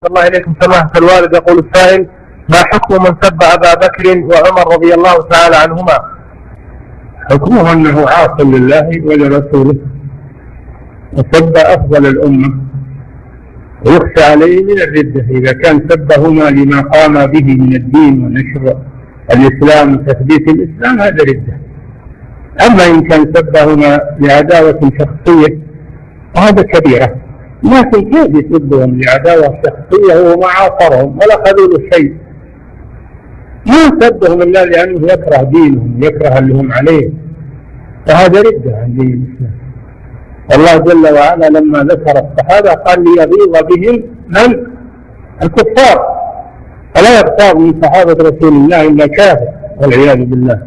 الله إليكم سماحة الوالد. يقول السائل: ما حكم من سب أبا بكر وعمر رضي الله تعالى عنهما؟ حكمه أنه عاص لله ولرسوله وسب أفضل الأمة، ويخشى عليه من الردة إذا كان سبهما لما قام به من الدين ونشر الإسلام وتثبيت الإسلام، هذا ردة. أما إن كان سبهما لعداوة شخصية فهذا كبيرة، لكن كيف يسبهم لعداوة شخصية وهو ما عاصرهم ولا خذوا له شيء؟ ما سبهم إلا لأنه يكره دينهم يكره اللي هم عليه، فهذا ردة عن دين الإسلام. الله جل وعلا لما ذكر الصحابة قال ليغيظ بهم من؟ الكفار، فلا يغتاب من صحابة رسول الله إلا كافر والعياذ بالله.